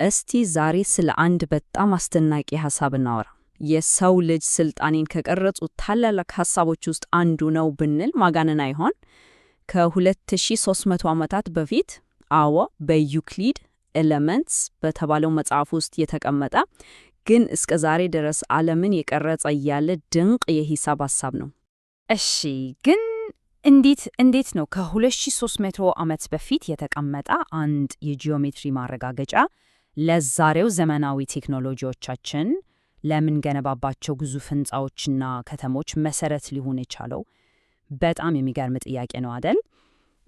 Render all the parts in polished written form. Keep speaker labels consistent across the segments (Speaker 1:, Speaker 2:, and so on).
Speaker 1: እስቲ ዛሬ ስለ አንድ በጣም አስደናቂ ሐሳብ እናወራ። የሰው ልጅ ስልጣኔን ከቀረጹ ታላላቅ ሐሳቦች ውስጥ አንዱ ነው ብንል ማጋነን አይሆን? ከ2300 ዓመታት በፊት በዩክሊድ ኤሌመንትስ በተባለው መጽሐፍ ውስጥ የተቀመጠ ግን እስከ ዛሬ ድረስ ዓለምን የቀረጸ ያለ ድንቅ የሂሳብ ሐሳብ ነው።
Speaker 2: እሺ፣ ግን እንዴት ነው ከ2300 ዓመት በፊት የተቀመጠ አንድ የጂኦሜትሪ ማረጋገጫ ለዛሬው ዘመናዊ ቴክኖሎጂዎቻችን ለምንገነባባቸው ግዙፍ ሕንፃዎችና ከተሞች መሰረት ሊሆን የቻለው? በጣም የሚገርም ጥያቄ ነው አይደል?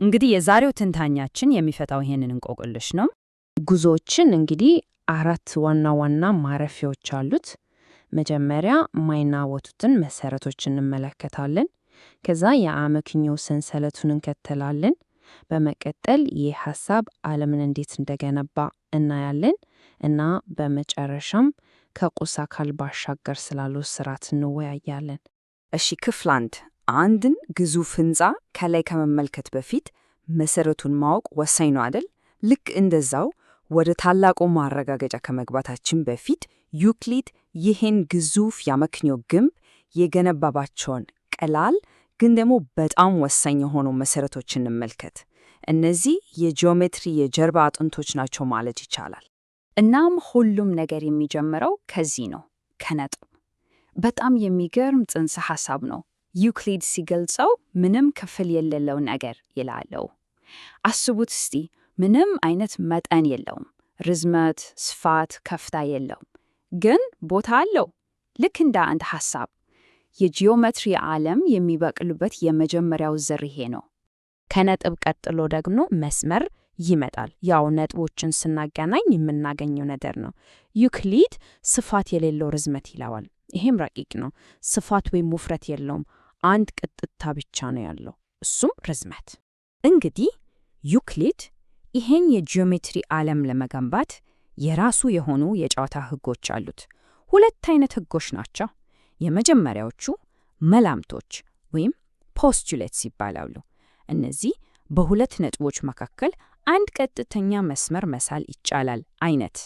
Speaker 2: እንግዲህ የዛሬው ትንታኛችን የሚፈታው ይሄንን እንቆቅልሽ ነው።
Speaker 3: ጉዞዎችን እንግዲህ 4 ዋና ዋና ማረፊያዎች አሉት። መጀመሪያ የማይናወጡትን መሰረቶች እንመለከታለን። ከዛ የአመክንዮ ሰንሰለቱን እንከተላለን። በመቀጠል ይህ ሐሳብ ዓለምን እንዴት እንደገነባ እናያለን እና በመጨረሻም ከቁስ አካል ባሻገር ስላለው ስርዓት እንወያያለን።
Speaker 2: እሺ፣ ክፍል 1 አንድን ግዙፍ ሕንፃ ከላይ ከመመልከት በፊት መሰረቱን ማወቅ ወሳኝ ነው አይደል? ልክ እንደዛው ወደ ታላቁ ማረጋገጫ ከመግባታችን በፊት ዩክሊድ ይህን ግዙፍ የአመክንዮ ግንብ የገነባባቸውን ቀላል ግን ደግሞ በጣም ወሳኝ የሆኑ መሰረቶች እንመልከት። እነዚህ የጂኦሜትሪ የጀርባ አጥንቶች ናቸው ማለት ይቻላል።
Speaker 1: እናም ሁሉም ነገር የሚጀምረው ከዚህ ነው፣ ከነጥብ። በጣም የሚገርም ጽንሰ ሐሳብ ነው። ዩክሊድ ሲገልጸው ምንም ክፍል የሌለው ነገር ይላለው። አስቡት እስቲ፣ ምንም አይነት መጠን የለውም፣ ርዝመት፣ ስፋት፣ ከፍታ የለውም፣ ግን ቦታ አለው። ልክ እንደ አንድ ሐሳብ የጂኦሜትሪ ዓለም የሚበቅልበት የመጀመሪያው ዘር ይሄ ነው።
Speaker 3: ከነጥብ ቀጥሎ ደግሞ መስመር ይመጣል። ያው ነጥቦችን ስናገናኝ የምናገኘው ነገር ነው። ዩክሊድ ስፋት የሌለው ርዝመት ይለዋል። ይሄም ረቂቅ ነው። ስፋት ወይም ውፍረት የለውም፣ አንድ ቅጥታ ብቻ ነው ያለው፣ እሱም ርዝመት።
Speaker 2: እንግዲህ ዩክሊድ ይሄን የጂኦሜትሪ ዓለም ለመገንባት የራሱ የሆኑ የጨዋታ ሕጎች አሉት። 2 አይነት ሕጎች ናቸው። የመጀመሪያዎቹ መላምቶች ወይም ፖስቱሌትስ ይባላሉ። እነዚህ በሁለት ነጥቦች መካከል አንድ ቀጥተኛ መስመር መሳል ይቻላል አይነት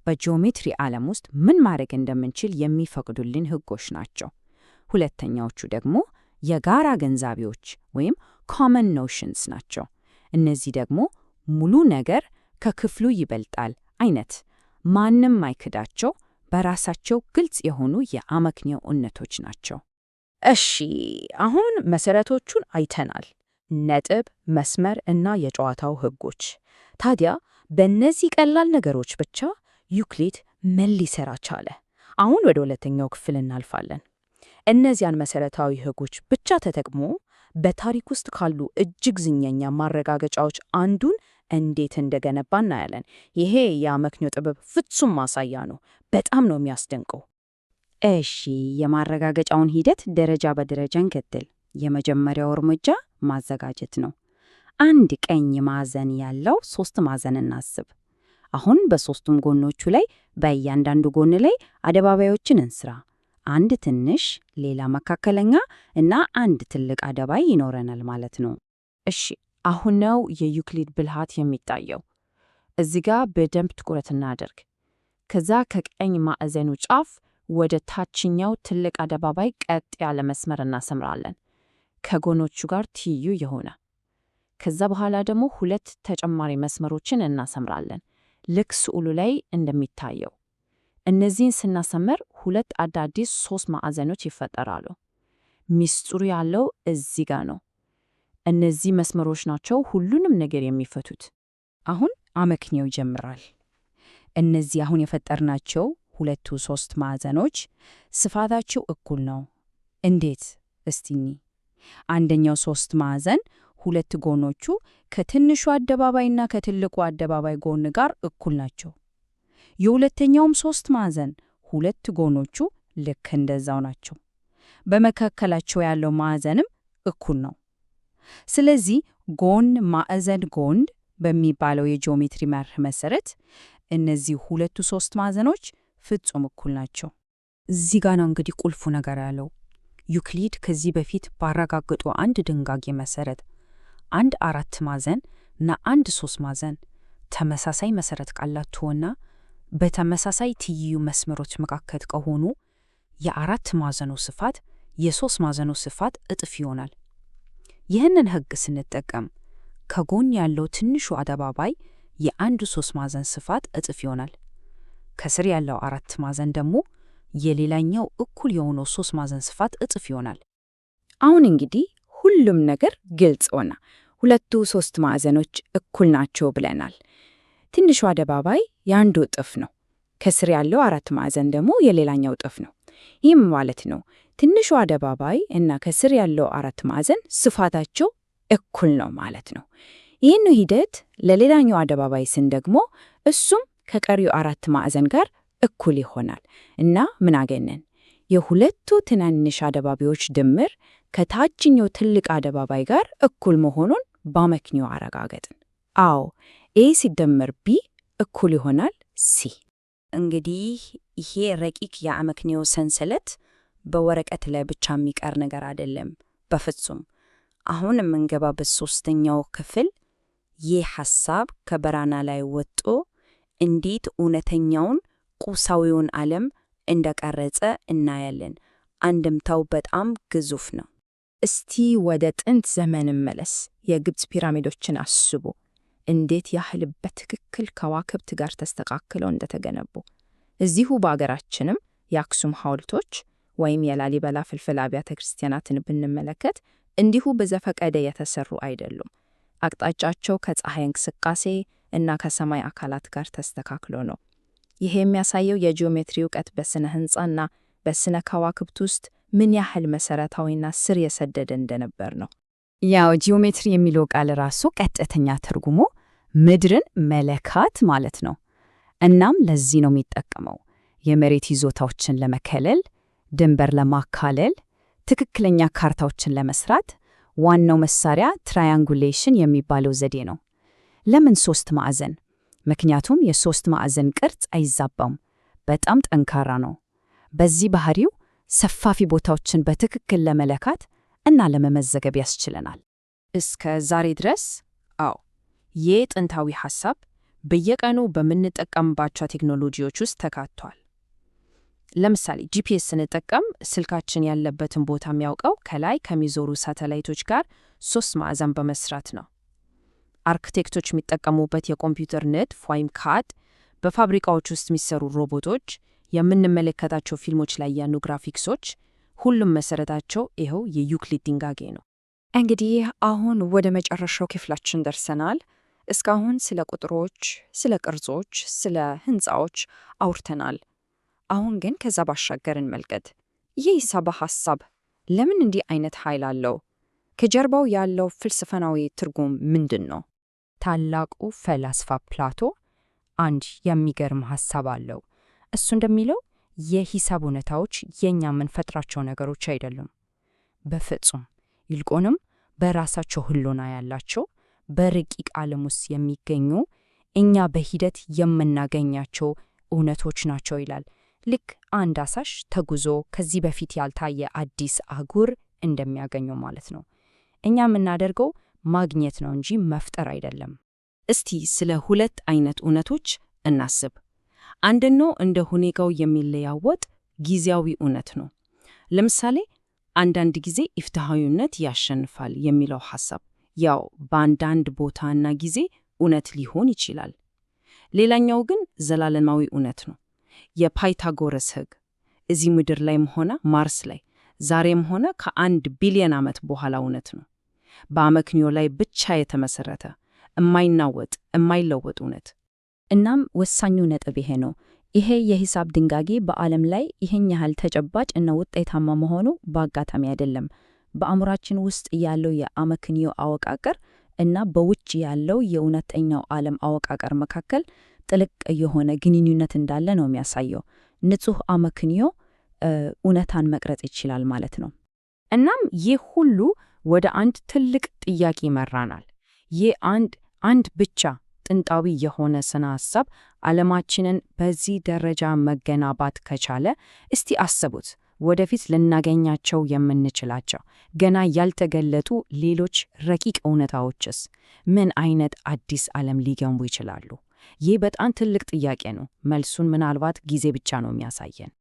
Speaker 2: በጂኦሜትሪ ዓለም ውስጥ ምን ማድረግ እንደምንችል የሚፈቅዱልን ሕጎች ናቸው። ሁለተኛዎቹ ደግሞ የጋራ ገንዛቤዎች ወይም ኮመን ኖሽንስ ናቸው። እነዚህ ደግሞ ሙሉ ነገር ከክፍሉ ይበልጣል አይነት ማንም አይክዳቸው በራሳቸው ግልጽ የሆኑ የአመክንዮ እውነቶች ናቸው።
Speaker 1: እሺ፣ አሁን መሰረቶቹን አይተናል፣ ነጥብ፣ መስመር እና የጨዋታው ሕጎች። ታዲያ በእነዚህ ቀላል ነገሮች ብቻ ዩክሊድ ምን ሊሰራ ቻለ? አሁን ወደ ሁለተኛው ክፍል እናልፋለን። እነዚያን መሰረታዊ ሕጎች ብቻ ተጠቅሞ በታሪክ ውስጥ ካሉ እጅግ ዝነኛ ማረጋገጫዎች አንዱን እንዴት እንደገነባ እናያለን። ይሄ የአመክንዮ ጥበብ ፍጹም ማሳያ ነው። በጣም ነው የሚያስደንቀው።
Speaker 2: እሺ፣ የማረጋገጫውን ሂደት ደረጃ በደረጃ እንከተል። የመጀመሪያው እርምጃ ማዘጋጀት ነው። አንድ ቀኝ ማዕዘን ያለው 3 ማዕዘን እናስብ። አሁን በ3ቱም ጎኖቹ ላይ በእያንዳንዱ ጎን ላይ አደባባዮችን እንስራ። አንድ ትንሽ፣ ሌላ መካከለኛ እና አንድ ትልቅ አደባባይ ይኖረናል ማለት ነው።
Speaker 3: እሺ፣ አሁን ነው የዩክሊድ ብልሃት የሚታየው። እዚህ ጋር በደንብ ትኩረት እናደርግ። ከዛ ከቀኝ ማዕዘኑ ጫፍ ወደ ታችኛው ትልቅ አደባባይ ቀጥ ያለ መስመር እናሰምራለን፣ ከጎኖቹ ጋር ትይዩ የሆነ። ከዛ በኋላ ደግሞ 2 ተጨማሪ መስመሮችን እናሰምራለን፣ ልክ ስዕሉ ላይ እንደሚታየው። እነዚህን ስናሰምር 2 አዳዲስ 3 ማዕዘኖች ይፈጠራሉ። ሚስጥሩ ያለው እዚህ ጋር ነው። እነዚህ መስመሮች ናቸው ሁሉንም ነገር የሚፈቱት።
Speaker 2: አሁን አመክንዮ ይጀምራል። እነዚህ አሁን የፈጠርናቸው 3 ማዕዘኖች ስፋታቸው እኩል ነው። እንዴት? እስቲኒ አንደኛው 3 ማዕዘን 2 ጎኖቹ ከትንሹ አደባባይና ከትልቁ አደባባይ ጎን ጋር እኩል ናቸው። የሁለተኛውም 3 ማዕዘን 2 ጎኖቹ ልክ እንደዛው ናቸው። በመካከላቸው ያለው ማዕዘንም እኩል ነው። ስለዚህ ጎን ማዕዘን ጎን በሚባለው የጂኦሜትሪ መርህ መሰረት እነዚህ 3 ማዕዘኖች ፍጹም እኩል ናቸው። እዚህ ጋር ነው እንግዲህ ቁልፉ ነገር ያለው። ዩክሊድ ከዚህ በፊት ባረጋገጡ አንድ ድንጋጌ መሰረት አንድ 4 ማዕዘን እና አንድ 3 ማዕዘን ተመሳሳይ መሰረት ካላቸውና በተመሳሳይ ትይዩ መስመሮች መካከል ከሆኑ የአራት ማዕዘኑ ስፋት የሶስት ማዕዘኑ ስፋት እጥፍ ይሆናል። ይህንን ሕግ ስንጠቀም ከጎን ያለው ትንሹ አደባባይ የአንዱ ሶስት ማዕዘን ስፋት እጥፍ ይሆናል። ከስር ያለው አራት ማዕዘን ደግሞ የሌላኛው እኩል የሆነው ሶስት ማዕዘን ስፋት እጥፍ ይሆናል።
Speaker 3: አሁን እንግዲህ ሁሉም ነገር ግልጽ ሆነ። ሁለቱ ሶስት ማዕዘኖች እኩል ናቸው ብለናል። ትንሹ አደባባይ የአንዱ እጥፍ ነው። ከስር ያለው አራት ማዕዘን ደግሞ የሌላኛው እጥፍ ነው። ይህም ማለት ነው ትንሹ አደባባይ እና ከስር ያለው አራት ማዕዘን ስፋታቸው እኩል ነው ማለት ነው። ይህን ሂደት ለሌላኛው አደባባይ ስንደግሞ እሱም ከቀሪው አራት ማዕዘን ጋር እኩል ይሆናል እና ምን አገኘን? የሁለቱ ትናንሽ አደባባዮች ድምር ከታችኛው ትልቅ አደባባይ ጋር እኩል መሆኑን በአመክንዮ አረጋገጥን። አዎ ኤ ሲደመር ቢ እኩል ይሆናል ሲ።
Speaker 2: እንግዲህ ይሄ ረቂቅ የአመክንዮ ሰንሰለት በወረቀት ላይ ብቻ የሚቀር ነገር አይደለም፣ በፍጹም። አሁን የምንገባበት ሶስተኛው ክፍል ይህ ሐሳብ ከበራና ላይ ወጥቶ እንዴት እውነተኛውን ቁሳዊውን ዓለም እንደቀረጸ እናያለን። አንድምታው በጣም ግዙፍ ነው።
Speaker 1: እስቲ ወደ ጥንት ዘመን መለስ። የግብፅ ፒራሚዶችን አስቡ። እንዴት ያህል በትክክል ከዋክብት ጋር ተስተካክለው እንደተገነቡ። እዚሁ በአገራችንም የአክሱም ሐውልቶች ወይም የላሊበላ ፍልፍል አብያተ ክርስቲያናትን ብንመለከት እንዲሁ በዘፈቀደ የተሰሩ አይደሉም። አቅጣጫቸው ከፀሐይ እንቅስቃሴ እና ከሰማይ አካላት ጋር ተስተካክሎ ነው። ይሄ የሚያሳየው የጂኦሜትሪ እውቀት በስነ ሕንፃና በስነ ከዋክብት ውስጥ ምን ያህል መሰረታዊና ስር የሰደደ እንደነበር ነው።
Speaker 2: ያው ጂኦሜትሪ የሚለው ቃል ራሱ ቀጥተኛ ትርጉሙ ምድርን መለካት ማለት ነው። እናም ለዚህ ነው የሚጠቀመው የመሬት ይዞታዎችን ለመከለል፣ ድንበር ለማካለል፣ ትክክለኛ ካርታዎችን ለመስራት ዋናው መሳሪያ ትራያንጉሌሽን የሚባለው ዘዴ ነው። ለምን ሶስት ማዕዘን? ምክንያቱም የሶስት ማዕዘን ቅርጽ አይዛባም፣ በጣም ጠንካራ ነው። በዚህ ባህሪው ሰፋፊ ቦታዎችን በትክክል ለመለካት እና ለመመዘገብ ያስችለናል።
Speaker 1: እስከ ዛሬ ድረስ ይህ ጥንታዊ ሐሳብ በየቀኑ በምንጠቀምባቸው ቴክኖሎጂዎች ውስጥ ተካቷል። ለምሳሌ ጂፒኤስ ስንጠቀም ስልካችን ያለበትን ቦታ የሚያውቀው ከላይ ከሚዞሩ ሳተላይቶች ጋር ሶስት ማዕዘን በመስራት ነው። አርክቴክቶች የሚጠቀሙበት የኮምፒውተር ንድፍ ወይም ካድ፣ በፋብሪካዎች ውስጥ የሚሰሩ ሮቦቶች፣ የምንመለከታቸው ፊልሞች ላይ ያሉ ግራፊክሶች፣ ሁሉም መሰረታቸው ይኸው የዩክሊድ ድንጋጌ ነው።
Speaker 3: እንግዲህ አሁን ወደ መጨረሻው ክፍላችን ደርሰናል። እስካሁን ስለ ቁጥሮች፣ ስለ ቅርጾች፣ ስለ ህንፃዎች አውርተናል። አሁን ግን ከዛ ባሻገር እንመልከት። ይህ ሂሳብ ሐሳብ ለምን እንዲህ አይነት ኃይል አለው? ከጀርባው ያለው ፍልስፍናዊ ትርጉም ምንድን ነው?
Speaker 2: ታላቁ ፈላስፋ ፕላቶ አንድ የሚገርም ሐሳብ አለው። እሱ እንደሚለው የሂሳብ እውነታዎች የኛ የምንፈጥራቸው ነገሮች አይደሉም፣ በፍጹም። ይልቁንም በራሳቸው ህልውና ያላቸው በረቂቅ ዓለም ውስጥ የሚገኙ እኛ በሂደት የምናገኛቸው እውነቶች ናቸው ይላል። ልክ አንድ አሳሽ ተጉዞ ከዚህ በፊት ያልታየ አዲስ አህጉር እንደሚያገኘው ማለት ነው። እኛ የምናደርገው ማግኘት ነው እንጂ መፍጠር አይደለም።
Speaker 3: እስቲ ስለ ሁለት አይነት እውነቶች እናስብ። አንደኛው እንደ ሁኔታው የሚለያወጥ ጊዜያዊ እውነት ነው። ለምሳሌ አንዳንድ ጊዜ ኢፍትሐዊነት ያሸንፋል የሚለው ሐሳብ ያው በአንዳንድ ቦታና ጊዜ እውነት ሊሆን ይችላል። ሌላኛው ግን ዘላለማዊ እውነት ነው። የፓይታጎረስ ሕግ እዚህ ምድር ላይም ሆነ ማርስ ላይ ዛሬም ሆነ ከ1 ቢሊዮን ዓመት በኋላ እውነት ነው። በአመክንዮ ላይ ብቻ የተመሰረተ የማይናወጥ የማይለወጥ እውነት።
Speaker 2: እናም ወሳኙ ነጥብ ይሄ ነው። ይሄ የሂሳብ ድንጋጌ በዓለም ላይ ይህን ያህል ተጨባጭ እና ውጤታማ መሆኑ በአጋጣሚ አይደለም። በአእምሯችን ውስጥ ያለው የአመክንዮ አወቃቀር እና በውጭ ያለው የእውነተኛው ዓለም አወቃቀር መካከል ጥልቅ የሆነ ግንኙነት እንዳለ ነው የሚያሳየው። ንጹሕ አመክንዮ እውነታን መቅረጽ ይችላል ማለት ነው።
Speaker 3: እናም ይህ ሁሉ ወደ አንድ ትልቅ ጥያቄ ይመራናል። ይህ አንድ ብቻ ጥንታዊ የሆነ ስነ ሐሳብ ዓለማችንን በዚህ ደረጃ መገናባት ከቻለ፣ እስቲ አስቡት ወደፊት ልናገኛቸው የምንችላቸው ገና ያልተገለጡ ሌሎች ረቂቅ እውነታዎችስ ምን አይነት አዲስ ዓለም ሊገንቡ ይችላሉ?
Speaker 2: ይህ በጣም ትልቅ ጥያቄ ነው። መልሱን ምናልባት ጊዜ ብቻ ነው የሚያሳየን።